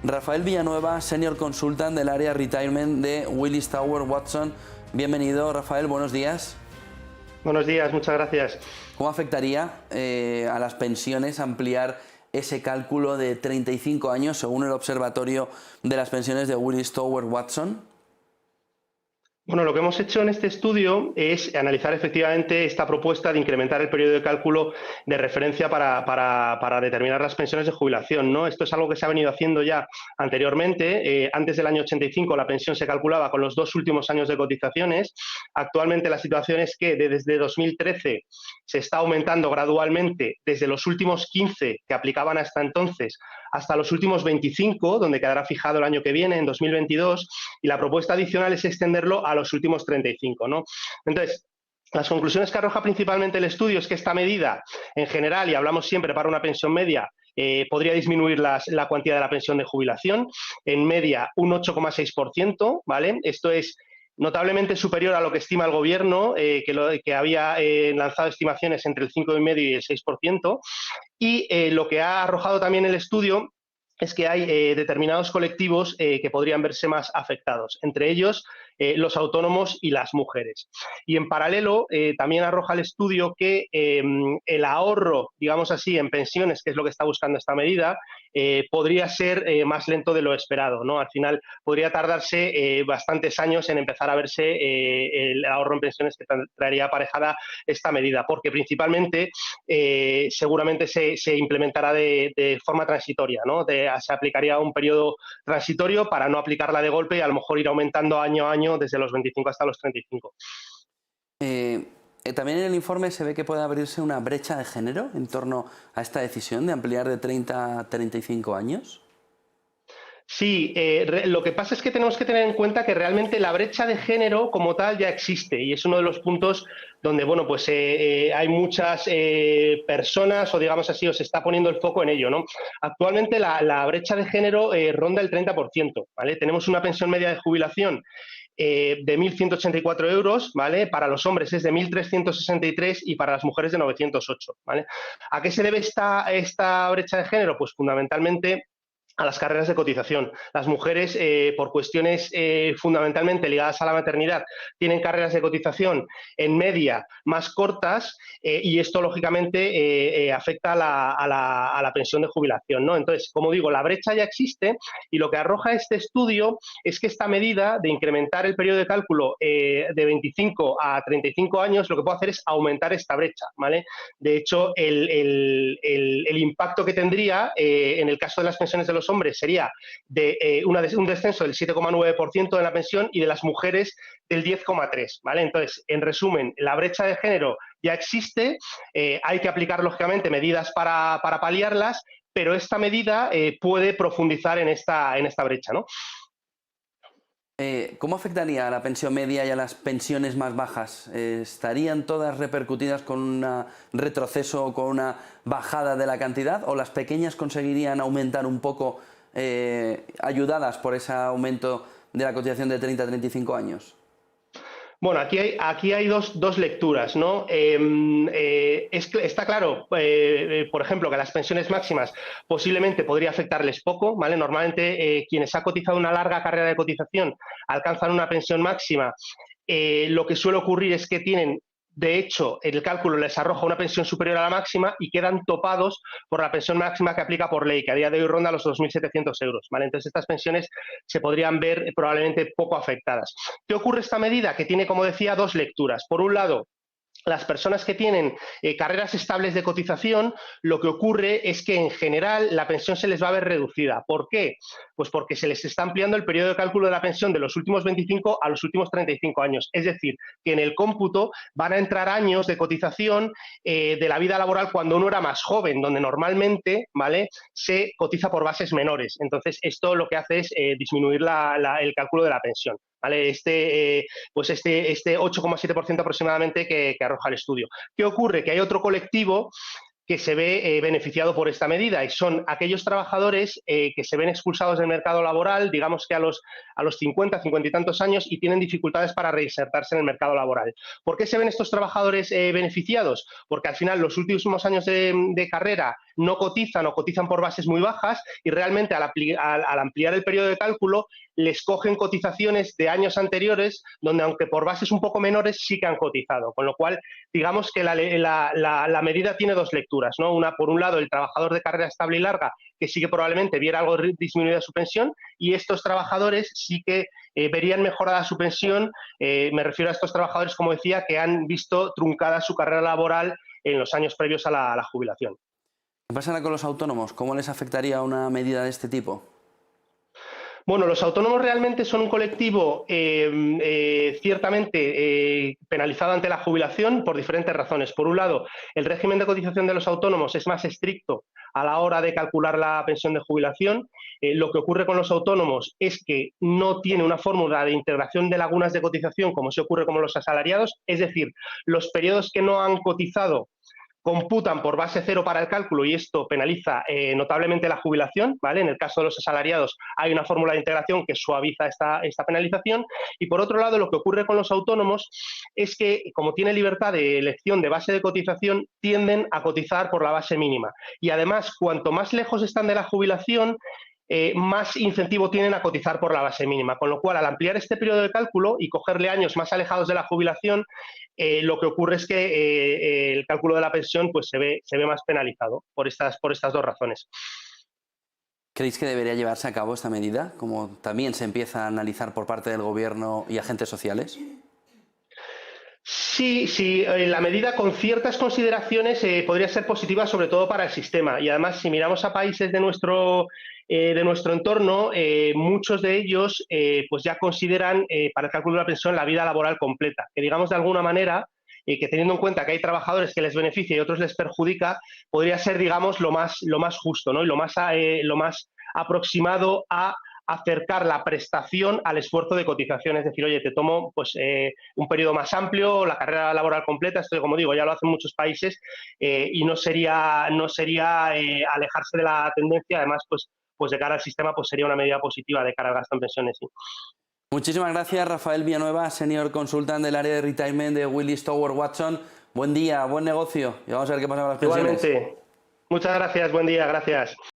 Rafael Villanueva, Senior Consultant del área Retirement de Willis Towers Watson. Bienvenido, Rafael, buenos días. Buenos días, muchas gracias. ¿Cómo afectaría a las pensiones ampliar ese cálculo de 35 años según el Observatorio de las Pensiones de Willis Towers Watson? Bueno, lo que hemos hecho en este estudio es analizar efectivamente esta propuesta de incrementar el periodo de cálculo de referencia para determinar las pensiones de jubilación, ¿no? Esto es algo que se ha venido haciendo ya anteriormente. Antes del año 85 la pensión se calculaba con los 2 últimos años de cotizaciones. Actualmente la situación es que desde 2013 se está aumentando gradualmente desde los últimos 15 que aplicaban hasta entonces hasta los últimos 25, donde quedará fijado el año que viene, en 2022, y la propuesta adicional es extenderlo a los últimos 35, ¿no? Entonces, las conclusiones que arroja principalmente el estudio es que esta medida, en general, y hablamos siempre para una pensión media, podría disminuir la cuantía de la pensión de jubilación, en media un 8,6%, ¿vale? Esto es notablemente superior a lo que estima el gobierno, que había lanzado estimaciones entre el 5,5% y el 6%, y lo que ha arrojado también el estudio es que hay determinados colectivos que podrían verse más afectados, entre ellos los autónomos y las mujeres. Y en paralelo también arroja el estudio que el ahorro, digamos así, en pensiones, que es lo que está buscando esta medida, podría ser más lento de lo esperado, ¿no? Al final podría tardarse bastantes años en empezar a verse el ahorro en pensiones que traería aparejada esta medida, porque principalmente seguramente se implementará de forma transitoria, ¿no? Se aplicaría un periodo transitorio para no aplicarla de golpe y a lo mejor ir aumentando año a año desde los 25 hasta los 35. También en el informe se ve que puede abrirse una brecha de género en torno a esta decisión de ampliar de 30 a 35 años. Sí, lo que pasa es que tenemos que tener en cuenta que realmente la brecha de género como tal ya existe y es uno de los puntos donde, bueno, pues hay muchas personas o digamos así, os está poniendo el foco en ello, ¿no? Actualmente la brecha de género ronda el 30%, ¿vale? Tenemos una pensión media de jubilación de 1.184 euros, ¿vale? Para los hombres es de 1.363 y para las mujeres de 908, ¿vale? ¿A qué se debe esta brecha de género? Pues fundamentalmente a las carreras de cotización. Las mujeres, por cuestiones fundamentalmente ligadas a la maternidad, tienen carreras de cotización en media más cortas y esto, lógicamente, afecta a la pensión de jubilación, ¿no? Entonces, como digo, la brecha ya existe y lo que arroja este estudio es que esta medida de incrementar el periodo de cálculo de 25 a 35 años lo que puede hacer es aumentar esta brecha, ¿vale? De hecho, el impacto que tendría en el caso de las pensiones de los hombres sería de un descenso del 7,9% de la pensión y de las mujeres del 10,3%, ¿vale? Entonces, en resumen, la brecha de género ya existe, hay que aplicar, lógicamente, medidas para paliarlas, pero esta medida puede profundizar en esta brecha, ¿no? ¿Cómo afectaría a la pensión media y a las pensiones más bajas? ¿Estarían todas repercutidas con un retroceso o con una bajada de la cantidad? ¿O las pequeñas conseguirían aumentar un poco ayudadas por ese aumento de la cotización de 30 a 35 años? Bueno, aquí hay dos lecturas, ¿no? Está claro, por ejemplo, que las pensiones máximas posiblemente podría afectarles poco, ¿vale? Normalmente quienes han cotizado una larga carrera de cotización alcanzan una pensión máxima. Lo que suele ocurrir es que tienen, de hecho, el cálculo les arroja una pensión superior a la máxima y quedan topados por la pensión máxima que aplica por ley, que a día de hoy ronda los 2.700 euros, ¿vale? Entonces estas pensiones se podrían ver probablemente poco afectadas. ¿Qué ocurre esta medida? Que tiene, como decía, dos lecturas. Por un lado, las personas que tienen carreras estables de cotización, lo que ocurre es que en general la pensión se les va a ver reducida. ¿Por qué? Pues porque se les está ampliando el periodo de cálculo de la pensión de los últimos 25 a los últimos 35 años. Es decir, que en el cómputo van a entrar años de cotización de la vida laboral cuando uno era más joven, donde normalmente, ¿vale?, se cotiza por bases menores. Entonces, esto lo que hace es disminuir el cálculo de la pensión, ¿vale? Este 8,7% aproximadamente que arroja el estudio. ¿Qué ocurre? Que hay otro colectivo que se ve beneficiado por esta medida y son aquellos trabajadores que se ven expulsados del mercado laboral, digamos que a los 50 y tantos años y tienen dificultades para reinsertarse en el mercado laboral. ¿Por qué se ven estos trabajadores beneficiados? Porque al final los últimos años de carrera no cotizan o cotizan por bases muy bajas y realmente al ampliar el periodo de cálculo les cogen cotizaciones de años anteriores donde aunque por bases un poco menores sí que han cotizado, con lo cual digamos que la medida tiene dos lecturas, ¿no? Una, por un lado, el trabajador de carrera estable y larga que sí que probablemente viera algo disminuida su pensión y estos trabajadores sí que verían mejorada su pensión, me refiero a estos trabajadores, como decía, que han visto truncada su carrera laboral en los años previos a la jubilación. ¿Qué pasará con los autónomos? ¿Cómo les afectaría una medida de este tipo? Bueno, los autónomos realmente son un colectivo ciertamente penalizado ante la jubilación por diferentes razones. Por un lado, el régimen de cotización de los autónomos es más estricto a la hora de calcular la pensión de jubilación. Lo que ocurre con los autónomos es que no tiene una fórmula de integración de lagunas de cotización como se ocurre con los asalariados, es decir, los periodos que no han cotizado computan por base cero para el cálculo y esto penaliza notablemente la jubilación, ¿vale? En el caso de los asalariados hay una fórmula de integración que suaviza esta penalización y por otro lado lo que ocurre con los autónomos es que como tienen libertad de elección de base de cotización tienden a cotizar por la base mínima y además cuanto más lejos están de la jubilación más incentivo tienen a cotizar por la base mínima, con lo cual al ampliar este periodo de cálculo y cogerle años más alejados de la jubilación, lo que ocurre es que el cálculo de la pensión pues, se ve más penalizado por estas dos razones. ¿Creéis que debería llevarse a cabo esta medida, como también se empieza a analizar por parte del Gobierno y agentes sociales? Sí, la medida con ciertas consideraciones podría ser positiva, sobre todo para el sistema. Y además, si miramos a países de nuestro entorno, muchos de ellos pues ya consideran para el cálculo de la pensión la vida laboral completa. Que digamos de alguna manera que teniendo en cuenta que hay trabajadores que les beneficia y otros les perjudica, podría ser, digamos, lo más justo, ¿no? Y lo más aproximado a acercar la prestación al esfuerzo de cotización, es decir, oye, te tomo pues un periodo más amplio, la carrera laboral completa, esto como digo, ya lo hacen muchos países y no sería alejarse de la tendencia, además pues de cara al sistema pues sería una medida positiva de cara al gasto en pensiones. Sí. Muchísimas gracias, Rafael Villanueva, Senior Consultant del área de Retirement de Willis Towers Watson. Buen día, buen negocio y vamos a ver qué pasa con las pensiones. Igualmente. Muchas gracias, buen día, gracias.